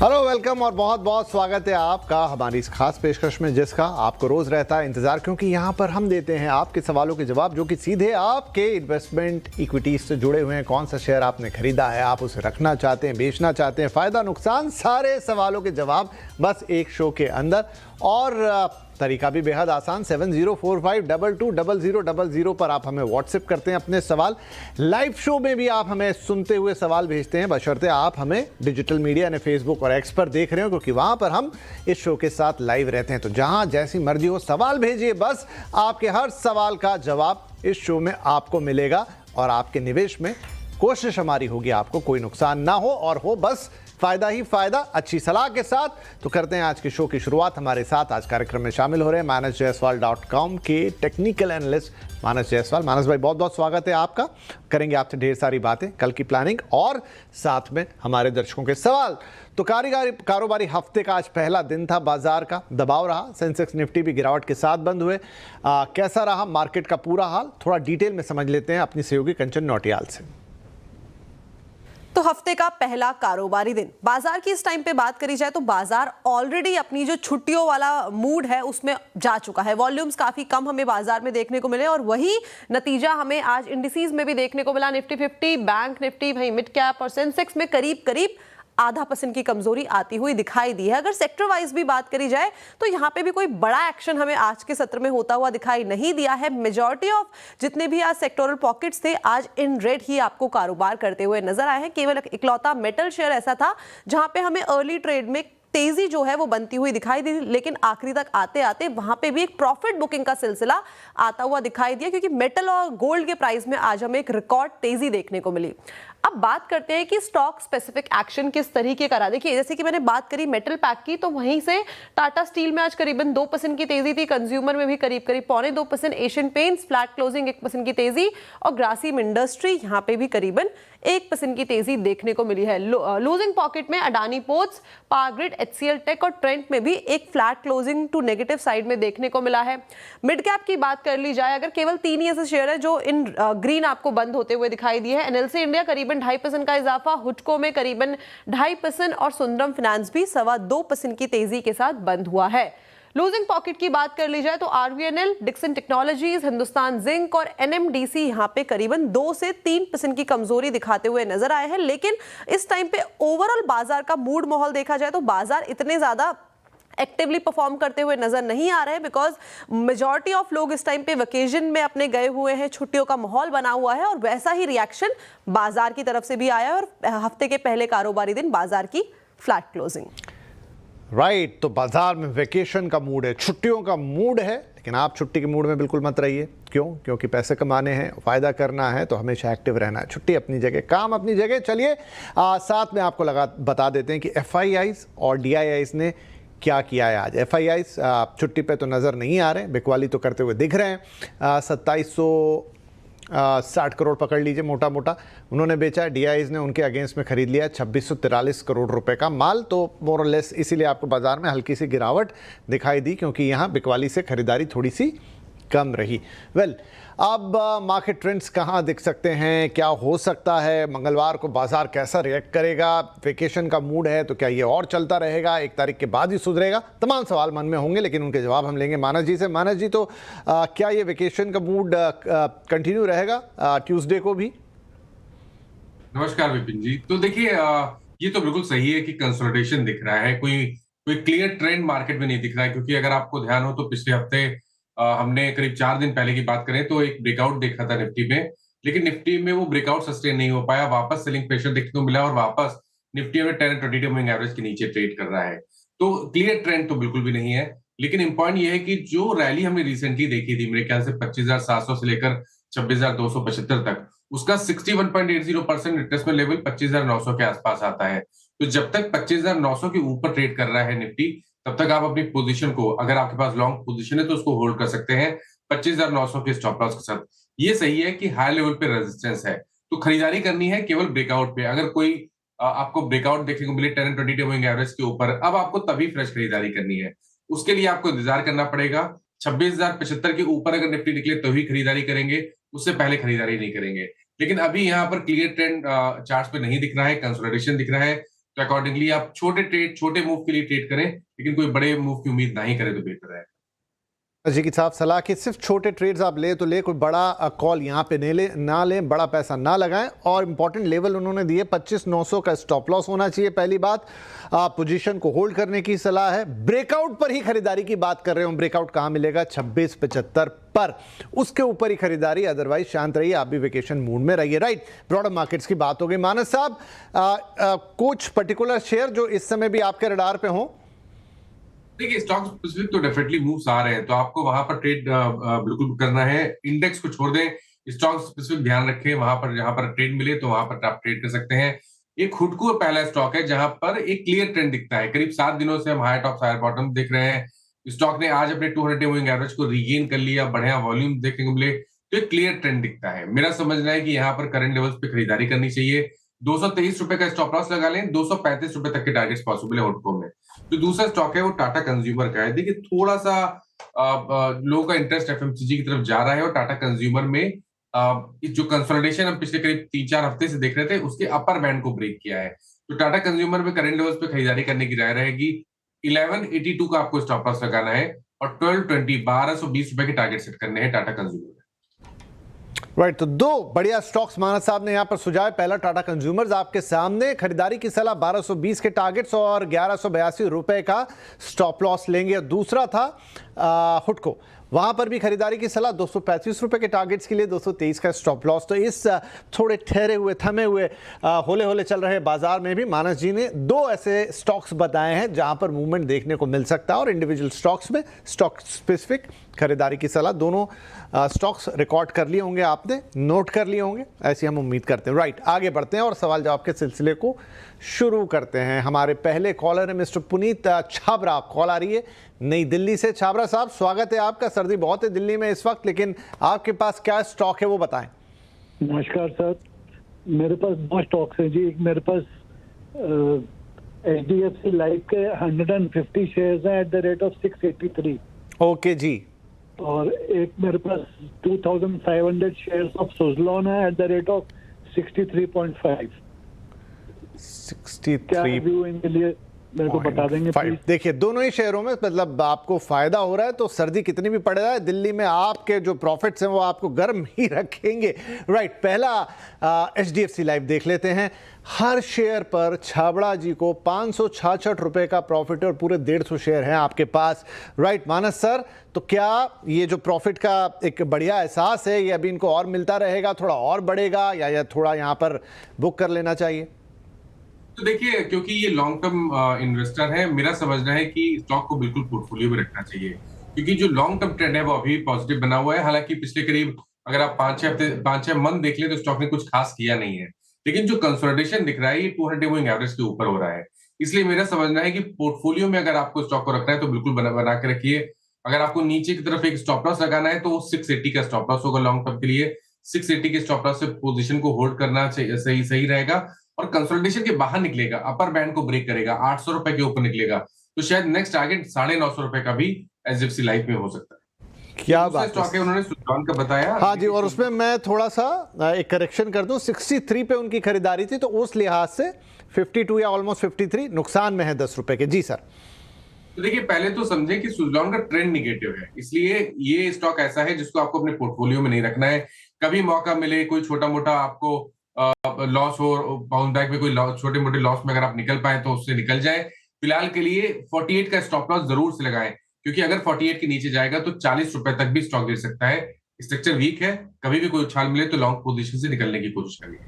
Hello, welcome और बहुत बहुत स्वागत है आपका हमारी इस खास पेशकश में, जिसका आपको रोज रहता है इंतजार, क्योंकि यहाँ पर हम देते हैं आपके सवालों के जवाब जो कि सीधे आपके इन्वेस्टमेंट इक्विटीज से जुड़े हुए हैं। कौन सा शेयर आपने खरीदा है, आप उसे रखना चाहते हैं, बेचना चाहते हैं, फायदा नुकसान, सारे सवालों के जवाब बस एक शो के अंदर। और तरीका भी बेहद आसान, 7045220000 पर आप हमें व्हाट्सएप करते हैं अपने सवाल। लाइव शो में भी आप हमें सुनते हुए सवाल भेजते हैं, बशर्ते आप हमें डिजिटल मीडिया यानी फेसबुक और एक्स पर देख रहे हो, क्योंकि वहां पर हम इस शो के साथ लाइव रहते हैं। तो जहां जैसी मर्जी हो सवाल भेजिए, बस आपके हर सवाल का जवाब इस शो में आपको मिलेगा। और आपके निवेश में कोशिश हमारी होगी आपको कोई नुकसान ना हो और हो बस फायदा ही फायदा, अच्छी सलाह के साथ। तो करते हैं आज के शो की शुरुआत। हमारे साथ आज कार्यक्रम में शामिल हो रहे हैं manasjaiswal.com के टेक्निकल एनालिस्ट मानस जायसवाल। मानस भाई, बहुत बहुत स्वागत है आपका। करेंगे आपसे ढेर सारी बातें, कल की प्लानिंग और साथ में हमारे दर्शकों के सवाल। तो कारोबारी हफ्ते का आज पहला दिन था, बाजार का दबाव रहा, सेंसेक्स निफ्टी भी गिरावट के साथ बंद हुए। कैसा रहा मार्केट का पूरा हाल, थोड़ा डिटेल में समझ लेते हैं अपनी सहयोगी कंचन नौटियाल से। तो हफ्ते का पहला कारोबारी दिन, बाजार की इस टाइम पे बात करी जाए तो बाजार ऑलरेडी अपनी जो छुट्टियों वाला मूड है उसमें जा चुका है। वॉल्यूम्स काफी कम हमें बाजार में देखने को मिले और वही नतीजा हमें आज इंडिसेस में भी देखने को मिला। निफ्टी 50, बैंक निफ्टी, वहीं मिड कैप और सेंसेक्स में करीब करीब 0.5% की कमजोरी आती हुई दिखाई दी है। अगर सेक्टर वाइज भी बात करी जाए तो यहाँ पे भी कोई बड़ा एक्शन हमें आज के सत्र में होता हुआ दिखाई नहीं दिया है। मेजॉरिटी ऑफ जितने भी आज सेक्टोरल पॉकेट्स थे आज इन रेड ही आपको कारोबार करते हुए नजर आए हैं। केवल इकलौता मेटल शेयर ऐसा था जहां पे हमें अर्ली ट्रेड में तेजी जो है वो बनती हुई दिखाई दी, लेकिन आखिरी तक आते आते वहां पे भी एक प्रॉफिट बुकिंग का सिलसिला आता हुआ दिखाई दिया, क्योंकि मेटल और गोल्ड के प्राइस में आज हमें एक रिकॉर्ड तेजी देखने को मिली। अब बात करते हैं कि स्टॉक स्पेसिफिक एक्शन किस तरीके का रहा। देखिए, जैसे कि मैंने बात करी मेटल पैक की, तो वहीं से टाटा स्टील में आज करीबन 2% की तेजी थी, कंज्यूमर में भी करीब करीब 0.25%, एशियन पेंट्स फ्लैट क्लोजिंग 1% की तेजी, और ग्रासिम इंडस्ट्री यहां पे भी करीबन 1% की तेजी देखने को मिली है। लूजिंग पॉकेट में Adani Ports, Power Grid, HCL Tech और ट्रेंट में भी एक flat closing to negative side में देखने को मिला है। मिड कैप की बात कर ली जाए, अगर केवल 3 ही ऐसे शेयर है जो इन ग्रीन आपको बंद होते हुए दिखाई दिए है। एनएलसी इंडिया करीबन 2.5% का इजाफा, हुडको में करीबन 2.5% और सुंदरम फाइनेंस भी 2.25% की तेजी के साथ बंद हुआ है। लूजिंग पॉकेट की बात कर ली जाए तो RVNL, Dixon Technologies, Hindustan Zinc और एनएमडीसी यहां पे करीबन 2 से 3% की कमजोरी दिखाते हुए नजर आए हैं। लेकिन इस टाइम पे ओवरऑल बाजार का मूड माहौल देखा जाए तो बाजार इतने ज्यादा एक्टिवली परफॉर्म करते हुए नजर नहीं आ रहे हैं, बिकॉज मेजॉरिटी ऑफ लोग इस टाइम पे वेकेशन में अपने गए हुए हैं, छुट्टियों का माहौल बना हुआ है और वैसा ही रिएक्शन बाजार की तरफ से भी आया है। और हफ्ते के पहले कारोबारी दिन बाजार की फ्लैट क्लोजिंग। राइट, तो बाजार में वेकेशन का मूड है, छुट्टियों का मूड है, लेकिन आप छुट्टी के मूड में बिल्कुल मत रहिए। क्यों? क्योंकि पैसे कमाने हैं, फायदा करना है, तो हमेशा एक्टिव रहना है। छुट्टी अपनी जगह, काम अपनी जगह। चलिए साथ में आपको बता देते हैं कि एफआईआईज और डीआईआईज ने क्या किया है आज। एफआईआईज छुट्टी पे तो नज़र नहीं आ रहे, बिकवाली तो करते हुए दिख रहे हैं। 2760 करोड़ पकड़ लीजिए मोटा मोटा उन्होंने बेचा है। डीआईज ने उनके अगेंस्ट में खरीद लिया 2643 करोड़ रुपए का माल। तो मोर और लेस इसीलिए आपको बाजार में हल्की सी गिरावट दिखाई दी, क्योंकि यहाँ बिकवाली से खरीदारी थोड़ी सी कम रही। अब मार्केट ट्रेंड्स कहाँ दिख सकते हैं, क्या हो सकता है, मंगलवार को बाजार कैसा रिएक्ट करेगा, वेकेशन का मूड है तो क्या ये और चलता रहेगा, 1 तारीख के बाद ही सुधरेगा, तमाम सवाल मन में होंगे, लेकिन उनके जवाब हम लेंगे मानस जी से। मानस जी, तो क्या ये वेकेशन का मूड कंटिन्यू रहेगा ट्यूसडे को भी? नमस्कार विपिन जी। तो देखिए, ये तो बिल्कुल सही है कि कंसोलिडेशन दिख रहा है, कोई क्लियर ट्रेंड मार्केट में नहीं दिख रहा है, क्योंकि अगर आपको ध्यान हो तो पिछले हफ्ते हमने करीब 4 दिन पहले की बात करें तो एक ब्रेकआउट देखा था निफ्टी में, लेकिन निफ्टी में वो ब्रेकआउट सस्टेन नहीं हो पाया, वापस सेलिंग प्रेशर देखने को मिला और वापस निफ्टी में 10 और 20 मूविंग एवरेज के नीचे ट्रेड कर रहा है। तो क्लियर ट्रेंड तो बिल्कुल भी नहीं है, लेकिन इंपॉर्टेंट ये है कि जो रैली हमने रिसेंटली देखी थी, मेरे ख्याल से 25,700 से लेकर 26,275 तक, उसका 61.80% रिट्रेसमेंट लेवल 25,900 के आसपास आता है। तो जब तक 25,900 के ऊपर ट्रेड कर रहा है निफ्टी, तब तक आप अपनी पोजीशन को, अगर आपके पास लॉन्ग पोजीशन है तो उसको होल्ड कर सकते हैं 25,900 के स्टॉप लॉस के साथ। ये सही है कि हाई लेवल पे रेजिस्टेंस है, तो खरीदारी करनी है केवल ब्रेकआउट पे। अगर कोई आपको ब्रेकआउट देखने को मिले 10 और 20 मूविंग एवरेज के ऊपर, अब आपको तभी फ्रेश खरीदारी करनी है। उसके लिए आपको इंतजार करना पड़ेगा। 26,075 के ऊपर अगर निफ्टी निकले तो ही खरीदारी करेंगे, उससे पहले खरीदारी नहीं करेंगे। लेकिन अभी यहाँ पर क्लियर ट्रेंड चार्ट्स पे नहीं दिख रहा है, कंसोलिडेशन दिख रहा है। तो अकॉर्डिंगली आप छोटे मूव के लिए ट्रेड करें, लेकिन कोई बड़े मूव की उम्मीद नहीं करें तो बेहतर है। जी की साहब सलाह कि सिर्फ छोटे ट्रेड्स आप ले तो ले, कोई बड़ा कॉल यहाँ पे ना लें, बड़ा पैसा ना लगाएं। और इंपॉर्टेंट लेवल उन्होंने दिए 25,900 का स्टॉप लॉस होना चाहिए। पहली बात, पोजीशन को होल्ड करने की सलाह है। ब्रेकआउट पर ही खरीदारी की बात कर रहे हो, ब्रेकआउट कहाँ मिलेगा? 2675 पर, उसके ऊपर ही खरीदारी, अदरवाइज शांत रहिए, आप भी वेकेशन मूड में रहिए। राइट, ब्रॉडर मार्केट्स की बात हो गई। मानस साहब, कुछ पर्टिकुलर शेयर जो इस समय भी आपके रडार पे हों? देखिए, स्टॉक स्पेसिफिक तो डेफिनेटली मूव्स आ रहे हैं, तो आपको वहां पर ट्रेड बिल्कुल करना है। इंडेक्स को छोड़ दें, स्टॉक स्पेसिफिक ध्यान रखें, वहां पर जहां पर ट्रेड मिले तो वहां पर आप ट्रेड कर सकते हैं। एक हुडको पहला स्टॉक है जहां पर एक क्लियर ट्रेंड दिखता है। करीब 7 दिनों से हम हाई टॉप हायर बॉटम देख रहे हैं। स्टॉक ने आज अपने 200 मूविंग एवरेज को रीगेन कर लिया, बढ़िया वॉल्यूम देखने को मिले, तो एक क्लियर ट्रेंड दिखता है। मेरा समझना है कि यहाँ पर करंट लेवल्स पे खरीदारी करनी चाहिए। 223 रुपए का स्टॉप लॉस लगा लें, 235 रुपए तक के टारगेट्स पॉसिबल है हुडको में। जो दूसरा स्टॉक है वो टाटा कंज्यूमर का है। देखिए, थोड़ा सा लोगों का इंटरेस्ट एफएमसीजी की तरफ जा रहा है और टाटा कंज्यूमर में जो कंसोलिडेशन हम पिछले करीब 3-4 हफ्ते से देख रहे थे, उसके अपर बैंड को ब्रेक किया है। तो टाटा कंज्यूमर में करंट लेवल्स पे खरीदारी करने की राय रहेगी। 1182 का आपको स्टॉप लॉस लगाना है और 1220 रुपए के टारगेट सेट करने हैं टाटा कंज्यूमर में। राइट, तो दो बढ़िया स्टॉक्स मानस साहब ने यहां पर सुझाए। पहला टाटा कंज्यूमर्स आपके सामने, खरीदारी की सलाह 1220 के टारगेट्स और 1182 रुपए का स्टॉप लॉस लेंगे। दूसरा था हुडको, वहां पर भी खरीदारी की सलाह 235 रुपए के टारगेट्स के लिए, 223 का स्टॉप लॉस। तो इस थोड़े ठहरे हुए, थमे हुए, होले होले चल रहे बाजार में भी मानस जी ने दो ऐसे स्टॉक्स बताए हैं जहां पर मूवमेंट देखने को मिल सकता है। और इंडिविजुअल स्टॉक्स में स्टॉक स्पेसिफिक खरीदारी की सलाह, दोनों स्टॉक्स रिकॉर्ड कर लिए होंगे आपने, नोट कर लिए होंगे, ऐसी हम उम्मीद करते हैं। राइट, आगे बढ़ते हैं और सवाल जवाब के सिलसिले को शुरू करते हैं। हमारे पहले कॉलर है मिस्टर पुनीत छाबरा, कॉल आ रही है नई दिल्ली से। छाबरा साहब, स्वागत है आपका। सर्दी बहुत है दिल्ली में इस वक्त, लेकिन आपके पास क्या स्टॉक है वो बताएं। नमस्कार सर, मेरे पास दो स्टॉक्स हैं जी। एक मेरे पास HDFC लाइफ के 150 शेयर्स हैं at the rate of 683। Okay जी। और एक मेरे पास 2500 शेयर्स ऑफ सुजलॉन है एट द रेट ऑफ 63.5। 63 क्या रिव्यू इनके लिए मेरे को बता देंगे प्लीज? देखिए, दोनों ही शेयरों में मतलब आपको फायदा हो रहा है, तो सर्दी कितनी भी पड़ रहा है दिल्ली में, आपके जो प्रॉफिट्स हैं वो आपको गर्म ही रखेंगे। राइट, पहला HDFC लाइफ देख लेते हैं। हर शेयर पर छाबड़ा जी को 566 रुपए का प्रॉफिट और पूरे 150 शेयर हैं आपके पास। राइट मानस सर, तो क्या ये जो प्रॉफिट का एक बढ़िया एहसास है, ये अभी इनको और मिलता रहेगा, थोड़ा और बढ़ेगा, या थोड़ा यहाँ पर बुक कर लेना चाहिए? तो देखिए, क्योंकि ये लॉन्ग टर्म इन्वेस्टर है, मेरा समझना है कि स्टॉक को बिल्कुल पोर्टफोलियो में रखना चाहिए, क्योंकि जो लॉन्ग टर्म ट्रेंड है वो अभी पॉजिटिव बना हुआ है। हालांकि पिछले करीब अगर आप 5-6 मंथ देख ले तो स्टॉक ने कुछ खास किया नहीं है, लेकिन जो कंसोलिडेशन दिख रहा है ये 200 मूविंग एवरेज के ऊपर हो रहा है। इसलिए मेरा समझना है कि पोर्टफोलियो में अगर आपको स्टॉक को रखना है तो बिल्कुल बना के रखिए। अगर आपको नीचे की तरफ एक स्टॉप लॉस लगाना है तो 680 का स्टॉप लॉस होगा लॉन्ग टर्म के लिए। 680 के स्टॉप लॉस से पोजीशन को होल्ड करना सही रहेगा। और कंसोलिडेशन के बाहर निकलेगा, अपर बैंड को ब्रेक करेगा, 800 रुपए के ऊपर निकलेगा, तो शायद नेक्स्ट टारगेट 950 रुपए का भी HDFC लाइफ में हो सकता है। क्या बात स्टॉक है, उन्होंने सुजलॉन का बताया। हाँ जी, और उसमें मैं थोड़ा सा एक करेक्शन कर दूं, 63 पे उनकी खरीदारी थी, तो उस लिहाज से 52 या ऑलमोस्ट 53 नुकसान में है 10 रुपए के। जी सर। तो देखिए, पहले तो समझे कि सुजलॉन का ट्रेंड निगेटिव है, इसलिए ये स्टॉक ऐसा है जिसको आपको अपने पोर्टफोलियो में नहीं रखना है। कभी मौका मिले, कोई छोटा मोटा आपको लॉस हो, बाउंस बैक में कोई छोटे मोटे लॉस में अगर आप निकल पाए तो उससे निकल जाए। फिलहाल के लिए 48 का स्टॉप लॉस जरूर से लगाएं, क्योंकि अगर 48 के नीचे जाएगा तो 40 रुपए तक भी स्टॉक गिर सकता है। स्ट्रक्चर वीक है, कभी भी कोई उछाल मिले तो लॉन्ग पोजीशन से निकलने की कोशिश करिए।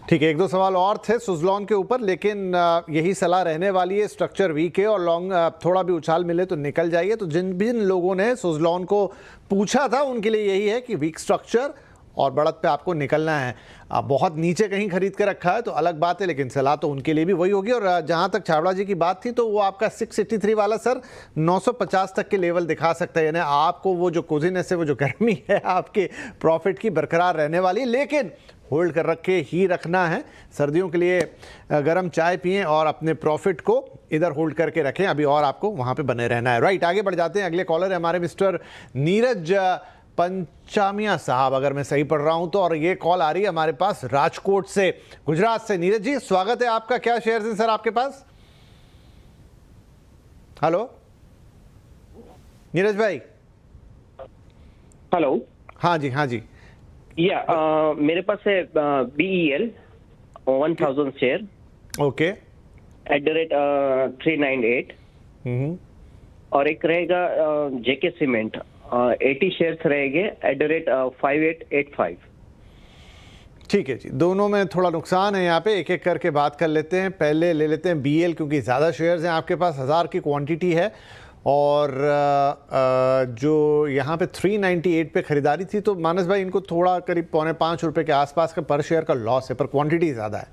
ठीक है, एक दो सवाल और थे सुजलॉन के ऊपर, लेकिन यही सलाह रहने वाली है, स्ट्रक्चर वीक है और लॉन्ग थोड़ा भी उछाल मिले तो निकल जाइए। तो जिन लोगों ने सुजलॉन को पूछा था उनके लिए यही है कि वीक स्ट्रक्चर और बढ़त पे आपको निकलना है। बहुत नीचे कहीं खरीद के रखा है तो अलग बात है, लेकिन सलाह तो उनके लिए भी वही होगी। और जहां तक छाबड़ा जी की बात थी, तो वो आपका 683 वाला सर 950 तक के लेवल दिखा सकता है, यानी आपको वो जो कोजिनेस है, वो जो गर्मी है आपके प्रॉफिट की बरकरार रहने वाली, लेकिन होल्ड कर रखे ही रखना है। सर्दियों के लिए गर्म चाय पिएं और अपने प्रॉफिट को इधर होल्ड करके रखें, अभी और आपको वहां पे बने रहना है। राइट, आगे बढ़ जाते हैं। अगले कॉलर है हमारे मिस्टर नीरज पंचामिया साहब, अगर मैं सही पढ़ रहा हूं तो, और ये कॉल आ रही है हमारे पास राजकोट से, गुजरात से। नीरज जी स्वागत है आपका। क्या शेयर्स हैं सर आपके पास? हेलो नीरज भाई। हेलो। हाँ जी, हाँ जी। मेरे पास है BEL 1000 शेयर ओके। @398। और एक रहेगा JK सीमेंट 80 शेयर्स रहेंगे @5885। ठीक है जी, दोनों में थोड़ा नुकसान है यहाँ पे, एक एक करके बात कर लेते हैं। पहले ले लेते हैं BL, क्योंकि ज़्यादा शेयर्स हैं आपके पास, 1000 की क्वांटिटी है, और जो यहाँ पे 398 पे खरीदारी थी, तो मानस भाई इनको थोड़ा करीब ₹4.5 के आसपास का पर शेयर का लॉस है, पर क्वांटिटी ज़्यादा है।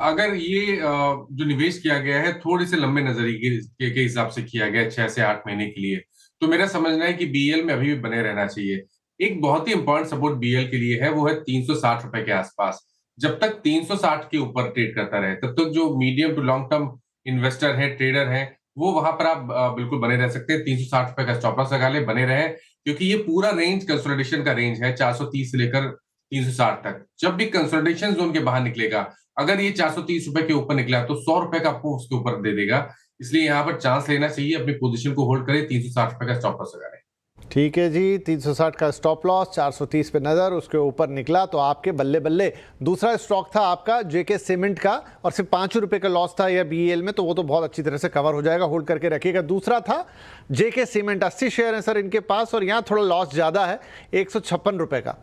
अगर ये जो निवेश किया गया है थोड़े से लंबे नजरिए के हिसाब से किया गया है, 6 से 8 महीने के लिए, तो मेरा समझना है कि BL में अभी भी बने रहना चाहिए। एक बहुत ही इंपॉर्टेंट सपोर्ट BL के लिए है, वो है ₹360 के आसपास। जब तक 360 के ऊपर ट्रेड करता रहे, तब तक जो medium to long term investor है, ट्रेडर है, वो वहां पर आप बिल्कुल बने रह सकते हैं। ₹360 का स्टॉप लॉस लगा ले, बने रहे, क्योंकि ये पूरा रेंज कंसोलिडेशन का रेंज है, 430 से लेकर 360 तक। जब भी कंसोलिडेशन जोन के बाहर निकलेगा, अगर ये ₹430 के ऊपर निकला तो ₹100 का आपको उसके ऊपर दे देगा। इसलिए यहाँ पर चांस लेना चाहिए, अपनी पोजीशन को होल्ड करें, ₹360 का स्टॉप लॉस लगा लें। ठीक है जी, 360 का स्टॉप लॉस, 430 पे नज़र, उसके ऊपर निकला तो आपके बल्ले बल्ले। दूसरा स्टॉक था आपका JK सीमेंट का, और सिर्फ ₹5 का लॉस था या BEL में, तो वो तो बहुत अच्छी तरह से कवर हो जाएगा, होल्ड करके रखिएगा। दूसरा था JK सीमेंट, 80 शेयर हैं सर इनके पास, और यहाँ थोड़ा लॉस ज़्यादा है, ₹156 का।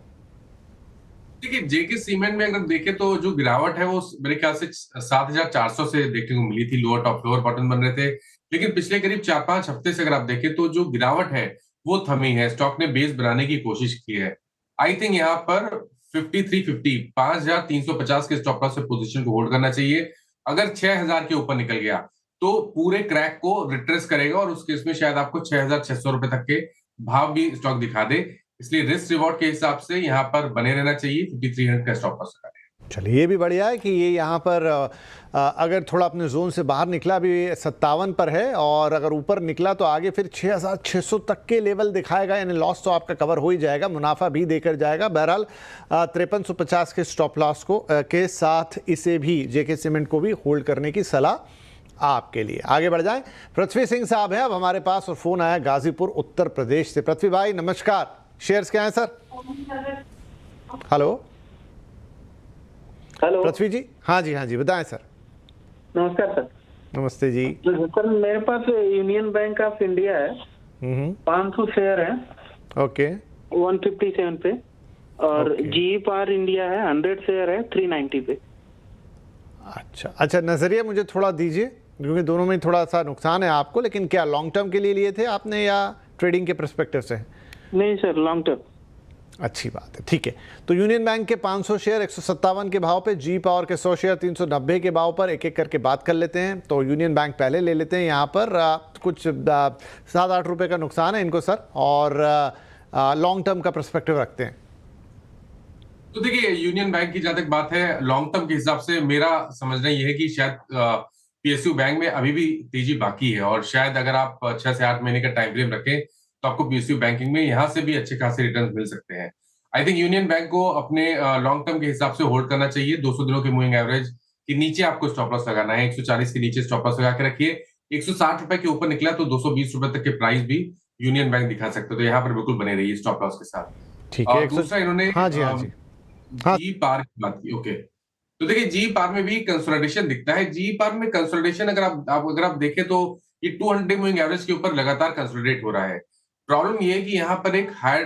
देखिए, JK सीमेंट में अगर देखें तो जो गिरावट है वो मेरे ख्याल से 7,400 से देखने को मिली थी, लोअर टॉप लोअर बॉटम बन रहे थे, लेकिन पिछले करीब 4-5 हफ्ते से अगर आप देखें तो जो गिरावट है वो थमी है, स्टॉक ने बेस बनाने की कोशिश की है। आई थिंक यहाँ पर 5350 5,350 के स्टॉप लॉस से पोजीशन को होल्ड करना चाहिए। अगर 6,000 के ऊपर निकल गया तो पूरे क्रैक को रिट्रेस करेगा, और उस केस में शायद आपको ₹6,600 तक के भाव भी स्टॉक दिखा दे। इसलिए रिस्क रिवॉर्ड के हिसाब से यहाँ पर बने रहना चाहिए, 5300 का स्टॉप लॉस लगा लें। चलिए, ये भी बढ़िया है कि ये यहाँ पर अगर थोड़ा अपने जोन से बाहर निकला, अभी 57 पर है, और अगर ऊपर निकला तो आगे फिर 6,600 तक के लेवल दिखाएगा, यानी लॉस तो आपका कवर हो ही जाएगा, मुनाफा भी देकर जाएगा। बहरहाल 5350 के स्टॉप लॉस को के साथ इसे भी, JK सीमेंट को भी होल्ड करने की सलाह आपके लिए। आगे बढ़ जाएं, पृथ्वी सिंह साहब हैं अब हमारे पास, और फोन आया गाजीपुर उत्तर प्रदेश से। पृथ्वी भाई नमस्कार, शेयर्स क्या हैं सर? हेलो हेलो पृथ्वी जी। हाँ जी, हाँ जी, बताएं सर। नमस्कार सर। नमस्ते जी। सर मेरे पास यूनियन बैंक ऑफ इंडिया है, 500 शेयर है, ओके, 157 पे, और GE पावर इंडिया है 100 शेयर है 390 पे। अच्छा अच्छा, नजरिया मुझे थोड़ा दीजिए, क्योंकि दोनों में थोड़ा सा नुकसान है आपको, लेकिन क्या लॉन्ग टर्म के लिए लिए थे आपने या ट्रेडिंग के पर्सपेक्टिव से? नहीं सर, लॉन्ग टर्म। अच्छी बात है, ठीक है। तो यूनियन बैंक के 500 शेयर 157 के भाव पे, GE पावर के 100 शेयर 390 के भाव पर, एक एक करके बात कर लेते हैं। तो यूनियन बैंक पहले ले लेते हैं, यहाँ पर कुछ 7-8 रुपए का नुकसान है इनको सर, और लॉन्ग टर्म का पर्सपेक्टिव रखते हैं। तो देखिए, यूनियन बैंक की जहां तक बात है, लॉन्ग टर्म के हिसाब से मेरा समझना यह है कि शायद PSU बैंक में अभी भी तेजी बाकी है, और शायद अगर आप 6 से 8 महीने का टाइम फ्रेम रखें तो आपको PSU बैंकिंग में यहाँ से भी अच्छे खासे रिटर्न मिल सकते हैं। आई थिंक यूनियन बैंक को अपने लॉन्ग टर्म के हिसाब से होल्ड करना चाहिए। 200 दिनों की मूविंग एवरेज के नीचे आपको स्टॉप लॉस लगाना है, 140 के नीचे स्टॉप लॉस लगा के रखिए। 160 रुपए के ऊपर निकला तो 220 रुपए तक के प्राइस भी यूनियन बैंक दिखा सकते हो, तो यहाँ पर बिल्कुल बने रहिए स्टॉप लॉस के साथ। ठीक है। दूसरा इन्होंने हाँ जी, हाँ जी, हाँ। GE पावर की बात की। ओके, तो देखिए GE पावर में भी कंसोलिडेशन दिखता है। GE पावर में कंसोलिडेशन अगर आप देखें तो ये 200 मूविंग एवरेज के ऊपर लगातार कंसोलिडेट हो रहा है। प्रॉब्लम ये है कि यहाँ पर एक हेड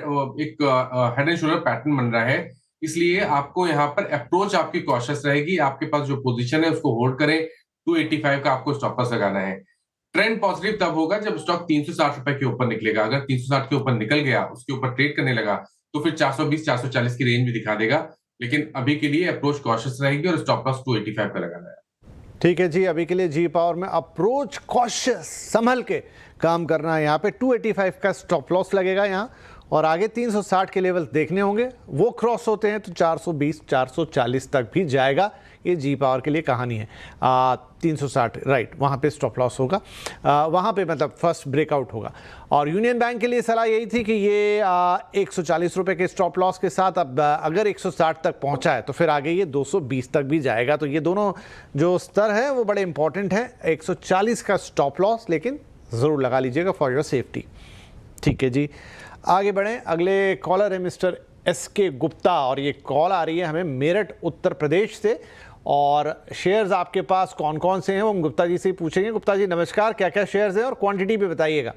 एंड शोल्डर पैटर्न बन रहा है, इसलिए आपको यहाँ पर अप्रोच आपकी कॉशियस रहेगी। आपके पास जो पोजीशन है उसको होल्ड करें, 285 का आपको स्टॉप लॉस लगाना है। ट्रेंड पॉजिटिव तब होगा जब स्टॉक 360 रुपए के ऊपर निकलेगा। अगर 360 के ऊपर निकल गया, उसके ऊपर ट्रेड करने लगा, तो फिर 420-440 की रेंज भी दिखा देगा, लेकिन अभी के लिए अप्रोच कॉशियस रहेगी और स्टॉप लॉस 285 पे लगाना है। ठीक है जी, अभी के लिए GE पावर में अप्रोच कॉशियस, संभल के काम करना है। यहाँ पे 285 का स्टॉप लॉस लगेगा यहाँ, और आगे 360 के लेवल देखने होंगे, वो क्रॉस होते हैं तो 420 440 तक भी जाएगा। ये जी पावर के लिए कहानी है। 360 राइट, वहाँ पे स्टॉप लॉस होगा, वहाँ पे मतलब फर्स्ट ब्रेकआउट होगा। और यूनियन बैंक के लिए सलाह यही थी कि ये 140 रुपये के स्टॉप लॉस के साथ अब अगर 160 तक पहुँचा है तो फिर आगे ये 220 तक भी जाएगा। तो ये दोनों जो स्तर है वो बड़े इंपॉर्टेंट हैं। 140 का स्टॉप लॉस लेकिन ज़रूर लगा लीजिएगा फॉर योर सेफ्टी। ठीक है जी, आगे बढ़ें। अगले कॉलर है मिस्टर SK गुप्ता और ये कॉल आ रही है हमें मेरठ उत्तर प्रदेश से। और शेयर्स आपके पास कौन कौन से हैं वो हम गुप्ता जी से ही पूछेंगे। गुप्ता जी नमस्कार, क्या क्या शेयर्स हैं और क्वांटिटी भी बताइएगा।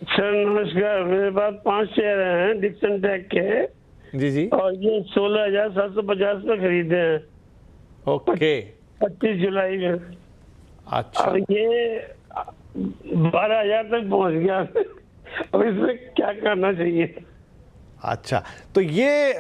सर नमस्कार, मेरे पास 5 शेयर हैं डिक्सन टेक के। जी जी, और ये 16,750 पे खरीदे हैं। ओके, 25 जुलाई में। अच्छा, और ये 12,000 तक पहुंच गया। अब इसमें क्या करना चाहिए? अच्छा, तो ये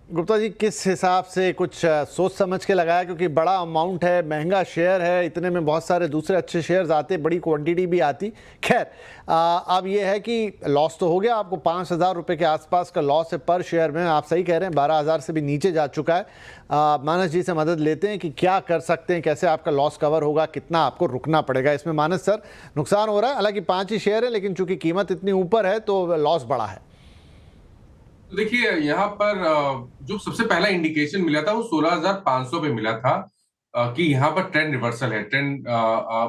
गुप्ता जी किस हिसाब से कुछ सोच समझ के लगाया, क्योंकि बड़ा अमाउंट है, महंगा शेयर है, इतने में बहुत सारे दूसरे अच्छे शेयर्स आते, बड़ी क्वांटिटी भी आती। खैर अब ये है कि लॉस तो हो गया आपको, 5,000 रुपये के आसपास का लॉस है पर शेयर में। आप सही कह रहे हैं, 12,000 से भी नीचे जा चुका है। मानस जी से मदद लेते हैं कि क्या कर सकते हैं, कैसे आपका लॉस कवर होगा, कितना आपको रुकना पड़ेगा इसमें। मानस सर, नुकसान हो रहा है, हालांकि 5 ही शेयर है लेकिन चूंकि कीमत इतनी ऊपर है तो लॉस बड़ा है। तो देखिए यहाँ पर जो सबसे पहला इंडिकेशन मिला था वो 16,500 पे मिला था कि यहाँ पर ट्रेंड रिवर्सल है, ट्रेंड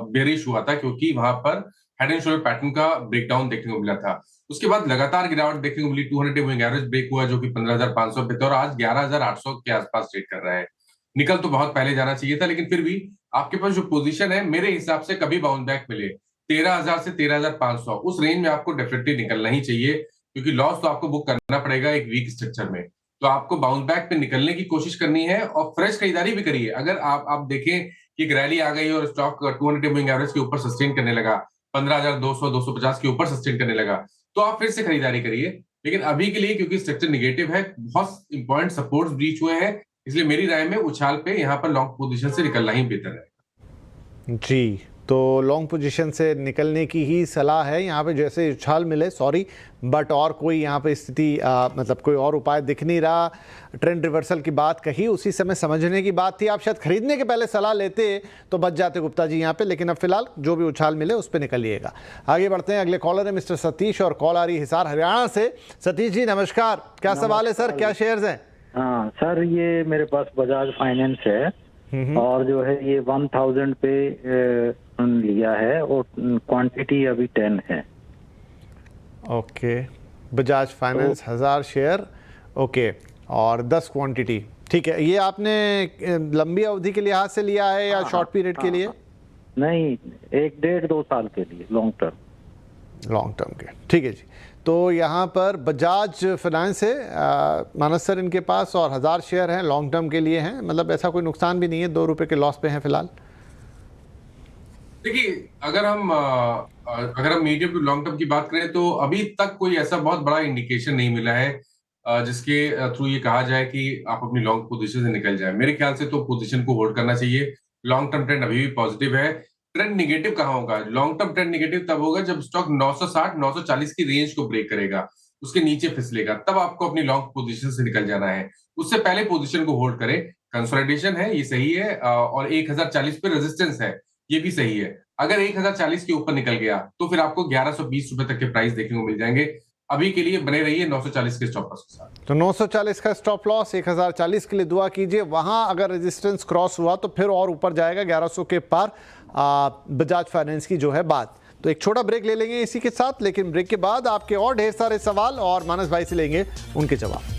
बेरिश हुआ था, क्योंकि वहां पर हेड एंड शोल्डर पैटर्न का ब्रेकडाउन देखने को मिला था। उसके बाद लगातार गिरावट देखने को मिली, 200 डे मूविंग एवरेज ब्रेक हुआ जो कि 15,500 पे था और आज 11,800 के आसपास ट्रेड कर रहा है। निकल तो बहुत पहले जाना चाहिए था, लेकिन फिर भी आपके पास जो पोजीशन है मेरे हिसाब से कभी बाउंस बैक मिले 13,000 से 13,500 उस रेंज में आपको डेफिनेटली निकलना ही चाहिए, क्योंकि लॉस तो आपको बुक करना पड़ेगा एक वीक स्ट्रक्चर में। तो आपको बाउंस बैक पे निकलने की कोशिश करनी है और फ्रेश खरीदारी भी करिए। अगर आप देखें कि एक रैली आ गई और स्टॉक 200 डे मूविंग एवरेज के ऊपर सस्टेन करने लगा, 15,200 250 के ऊपर सस्टेन करने लगा, तो आप फिर से खरीदारी करिए। लेकिन अभी के लिए क्योंकि स्ट्रक्चर निगेटिव है, बहुत इंपॉर्टेंट सपोर्ट्स ब्रीच हुए हैं, इसलिए मेरी राय में उछाल पे यहाँ पर लॉन्ग पोजीशन से निकलना ही बेहतर है। जी, तो लॉन्ग पोजीशन से निकलने की ही सलाह है यहाँ पे, जैसे उछाल मिले। सॉरी बट और कोई यहाँ पे स्थिति मतलब कोई और उपाय दिख नहीं रहा। ट्रेंड रिवर्सल की बात कही, उसी समय समझने की बात थी। आप शायद खरीदने के पहले सलाह लेते तो बच जाते गुप्ता जी यहाँ पे, लेकिन अब फिलहाल जो भी उछाल मिले उस पर निकलिएगा। आगे बढ़ते हैं, अगले कॉलर है मिस्टर सतीश और कॉल आ रही हिसार हरियाणा से। सतीश जी नमस्कार, क्या सवाल है सर, क्या शेयर्स हैं? हाँ सर, ये मेरे पास बजाज फाइनेंस है और जो है ये 1,000 पे लिया है और क्वांटिटी अभी 10 है। Okay, Bajaj finance 1000 share, okay, और 10 क्वांटिटी, ठीक है। ये आपने लंबी अवधि के लिहाज से लिया है या शॉर्ट पीरियड के लिए? नहीं, 1 डेढ़ 2 साल के लिए, लॉन्ग टर्म के, ठीक है जी। तो यहाँ पर बजाज फाइनेंस है मानस सर इनके पास और 1000 शेयर हैं, लॉन्ग टर्म के लिए हैं, मतलब ऐसा कोई नुकसान भी नहीं है, 2 रुपए के लॉस पे हैं फिलहाल। देखिए अगर हम मीडियम टू लॉन्ग टर्म की बात करें तो अभी तक कोई ऐसा बहुत बड़ा इंडिकेशन नहीं मिला है जिसके थ्रू ये कहा जाए कि आप अपनी लॉन्ग पोजीशन से निकल जाए। मेरे ख्याल से तो पोजीशन को होल्ड करना चाहिए। लॉन्ग टर्म ट्रेंड अभी भी पॉजिटिव है। ट्रेंड निगेटिव कहाँ होगा? लॉन्ग टर्म ट्रेंड निगेटिव तब होगा जब स्टॉक 960 940 की रेंज को ब्रेक करेगा, उसके नीचे फिसलेगा, तब आपको अपनी लॉन्ग पोजीशन से निकल जाना है। उससे पहले पोजीशन को होल्ड करें। कंसोलिडेशन है, ये सही है, और 1040 पे रेजिस्टेंस है, ये भी सही है। अगर 1040 के ऊपर निकल गया तो फिर आपको 1120 रुपए तक के प्राइस देखने को मिल जाएंगे। अभी के लिए बने रहिए 940 के स्टॉप लॉस के साथ। तो 940 का स्टॉप लॉस, 1040 के लिए दुआ कीजिए। वहां अगर रेजिस्टेंस क्रॉस हुआ तो फिर और ऊपर जाएगा 1100 के पार बजाज फाइनेंस की जो है बात। तो एक छोटा ब्रेक ले लेंगे इसी के साथ, लेकिन ब्रेक के बाद आपके और ढेर सारे सवाल और मानस भाई से लेंगे उनके जवाब।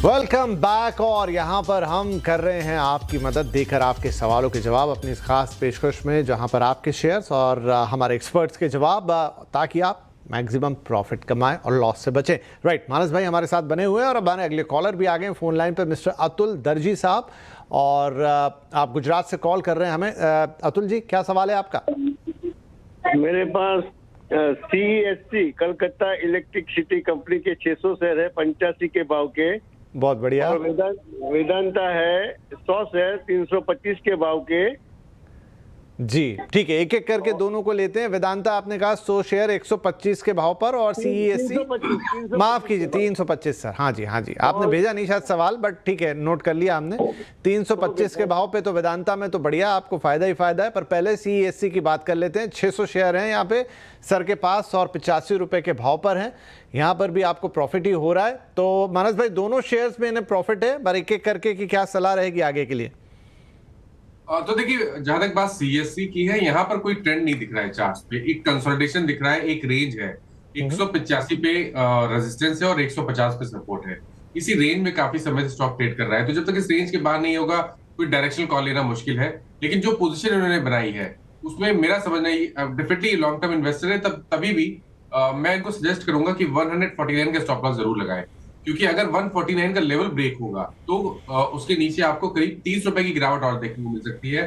वेलकम बैक, और यहाँ पर हम कर रहे हैं आपकी मदद देकर आपके सवालों के जवाब अपनी इस खास पेशकश में, जहाँ पर आपके शेयर्स और हमारे एक्सपर्ट्स के जवाब, ताकि आप मैक्सिमम प्रॉफिट कमाएं और लॉस से बचें। राइट, मानस भाई हमारे साथ बने हुए हैं और अब हमारे अगले कॉलर भी आ गए फोन लाइन पर, मिस्टर अतुल दर्जी साहब, और आप गुजरात से कॉल कर रहे हैं हमें। अतुल जी क्या सवाल है आपका? मेरे पास CESC Calcutta electric city company के 600 शेयर है 85 के भाव के। बहुत बढ़िया। और वेदांता है 100 शेयर 325 के भाव के। जी ठीक है, एक एक करके दोनों को लेते हैं। वेदांता आपने कहा 100 शेयर 125 के भाव पर, और CESC माफ कीजिए 325 सर। हाँ जी आपने भेजा नहीं शायद सवाल, बट ठीक है नोट कर लिया हमने। 325 के भाव पे तो वेदांता में तो बढ़िया, आपको फायदा ही फायदा है। पर पहले CESC की बात कर लेते हैं। 600 शेयर हैं यहाँ पे सर के पास और 85 रुपए के भाव पर हैं। यहाँ पर भी आपको प्रॉफिट ही हो रहा है। तो मानस भाई दोनों शेयर्स में इन्हें प्रॉफिट है, पर एक एक करके की क्या सलाह रहेगी आगे के लिए? तो देखिए, जहां तक बात CSC की है, यहाँ पर कोई ट्रेंड नहीं दिख रहा है चार्ट पे। एक कंसोलिडेशन दिख रहा है, एक रेंज है। 185 पे रेजिस्टेंस है और 150 पे सपोर्ट है। इसी रेंज में काफी समय से स्टॉक ट्रेड कर रहा है। तो जब तक इस रेंज के बाहर नहीं होगा, कोई डायरेक्शनल कॉल लेना मुश्किल है। लेकिन जो पोजीशन उन्होंने बनाई है उसमें मेरा समझना डेफिनेटली लॉन्ग टर्म इन्वेस्टर है, तभी भी मैं इनको सजेस्ट करूंगा कि 149 का स्टॉप लॉस जरूर लगाएं। क्योंकि अगर 149 का लेवल ब्रेक होगा तो उसके नीचे आपको करीब 30 रुपए की गिरावट और देखने को मिल सकती है।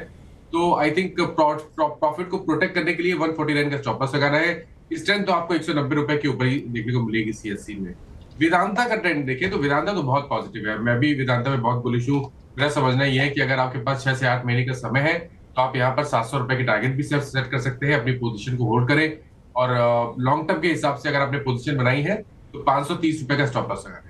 तो आई थिंक प्रॉफिट को प्रोटेक्ट करने के लिए 149 का स्टॉप लॉस लगाना है। इस ट्रेंड तो आपको 190 रुपए के ऊपर ही देखने को मिलेगी CSC में। वेदांता का ट्रेंड देखें तो वेदांता तो बहुत पॉजिटिव है। मैं भी वेदांता में बहुत बुलिश हूँ। मेरा समझना यह है कि अगर आपके पास 6 से 8 महीने का समय है तो आप यहाँ पर 700 रुपए की टारगेट भी सेट कर सकते हैं। अपनी पोजीशन को होल्ड करें और लॉन्ग टर्म के हिसाब से अगर आपने पोजीशन बनाई है तो 530 रुपए का स्टॉप लॉस लगाना है।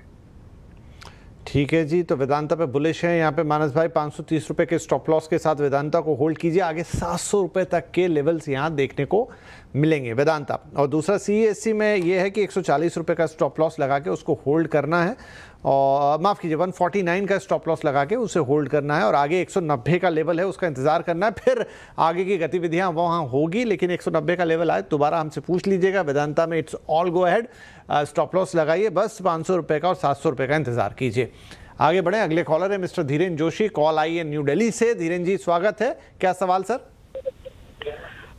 ठीक है जी, तो वेदांता पे बुलिश है यहाँ पे मानस भाई। 530 रुपए के स्टॉप लॉस के साथ वेदांता को होल्ड कीजिए। आगे 700 रुपए तक के लेवल्स यहाँ देखने को मिलेंगे वेदांता। और दूसरा CESC में ये है कि 140 रुपए का स्टॉप लॉस लगा के उसको होल्ड करना है, और माफ़ कीजिए 149 का स्टॉप लॉस लगा के उसे होल्ड करना है। और आगे 190 का लेवल है, उसका इंतजार करना है। फिर आगे की गतिविधियां वहाँ होगी, लेकिन 190 का लेवल आए दोबारा हमसे पूछ लीजिएगा। वेदांता में it's all go ahead, stop loss लगाइए बस 500 रुपये का और 700 रुपये का इंतजार कीजिए। आगे बढ़े, अगले कॉलर है मिस्टर धीरेन जोशी, कॉल आई है न्यू दिल्ली से। धीरेन जी स्वागत है, क्या सवाल sir?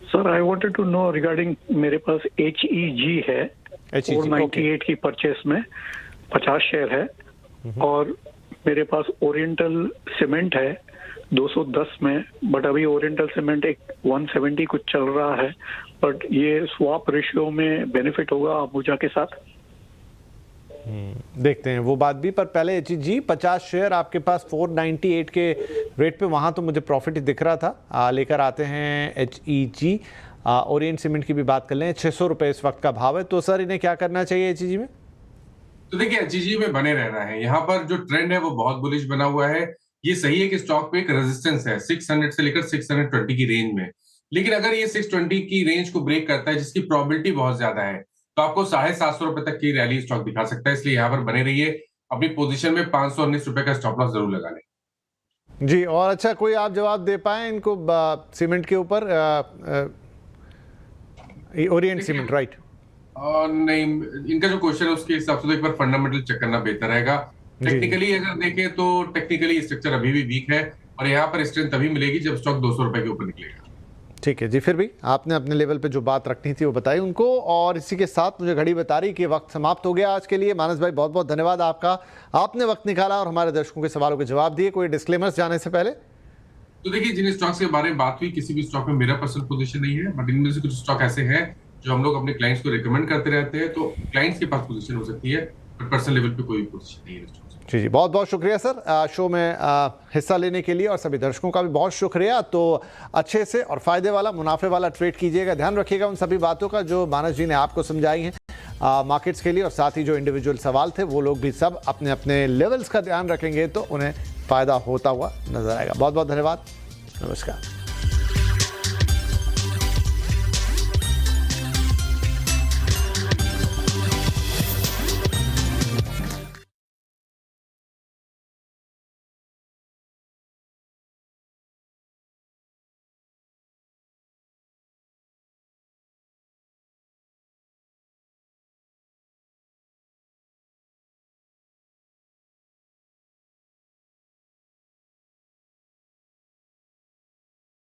Sir I wanted to know regarding, मेरे पास HEG है 498 की परचेस में 50 शेयर है, और मेरे पास ओरिएंटल सीमेंट है 210 में, बट अभी ओरिएंटल सीमेंट एक 170 कुछ चल रहा है। बट ये स्वैप रेशियो में बेनिफिट होगा अंबुजा के साथ? देखते हैं वो बात भी, पर पहले HEG 50 शेयर आपके पास 498 के रेट पे, वहाँ तो मुझे प्रॉफिट ही दिख रहा था। लेकर आते हैं HEG। ओरिएंट सीमेंट की भी बात कर लें, 600 रुपये इस वक्त का भाव है। तो सर इन्हें क्या करना चाहिए HEG में? तो देखिए, HEG में बने रहना है। यहाँ पर जो ट्रेंड है वो बहुत बुलिश बना हुआ है। ये सही है कि स्टॉक पे एक रेजिस्टेंस है 600 से लेकर 620 की रेंज में। लेकिन अगर ये 620 की रेंज को ब्रेक करता है, जिसकी प्रोबेबिलिटी बहुत ज्यादा है, तो आपको 750 रुपए तक की रैली स्टॉक दिखा सकता है। इसलिए यहाँ पर बने रहिए। अपनी पोजीशन में 519 रुपए का स्टॉप लॉस जरूर लगा लें जी। और अच्छा, कोई आप जवाब दे पाए इनको सीमेंट के ऊपर? Orient cement, right? नहीं, इनका जो क्वेश्चन है उसके हिसाब से तो एक बार फंडामेंटल चेक करना बेहतर रहेगा। टेक्निकली अगर देखें तो टेक्निकली स्ट्रक्चर अभी भी वीक है, और यहाँ पर स्ट्रेंथ तभी मिलेगी जब स्टॉक 200 रुपए के ऊपर निकलेगा। ठीक है जी, फिर भी आपने अपने लेवल पे जो बात रखनी थी वो बताई उनको। और इसी के साथ मुझे घड़ी बता रही कि वक्त समाप्त हो गया आज के लिए। मानस भाई बहुत बहुत धन्यवाद आपका, आपने वक्त निकाला और हमारे दर्शकों के सवालों के जवाब दिए। कोई डिस्क्लेमर्स जाने से पहले? तो देखिए, जिन स्टॉक्स के बारे में बात हुई, किसी भी स्टॉक में मेरा पर्सनल पोजीशन नहीं है, बट इनमें से कुछ स्टॉक ऐसे हैं जो हम लोग अपने क्लाइंट्स को रिकमेंड करते रहते हैं। तो क्लाइंट्स के पास पोजीशन हो सकती है, बट पर्सनल लेवल पे कोई पोजीशन नहीं है। जी जी, बहुत बहुत शुक्रिया सर शो में हिस्सा लेने के लिए, और सभी दर्शकों का भी बहुत शुक्रिया। तो अच्छे से और फायदे वाला, मुनाफे वाला ट्रेड कीजिएगा। ध्यान रखिएगा उन सभी बातों का जो मानस जी ने आपको समझाई हैं मार्केट्स के लिए, और साथ ही जो इंडिविजुअल सवाल थे वो लोग भी सब अपने अपने लेवल्स का ध्यान रखेंगे तो उन्हें फ़ायदा होता हुआ नजर आएगा। बहुत बहुत धन्यवाद, नमस्कार।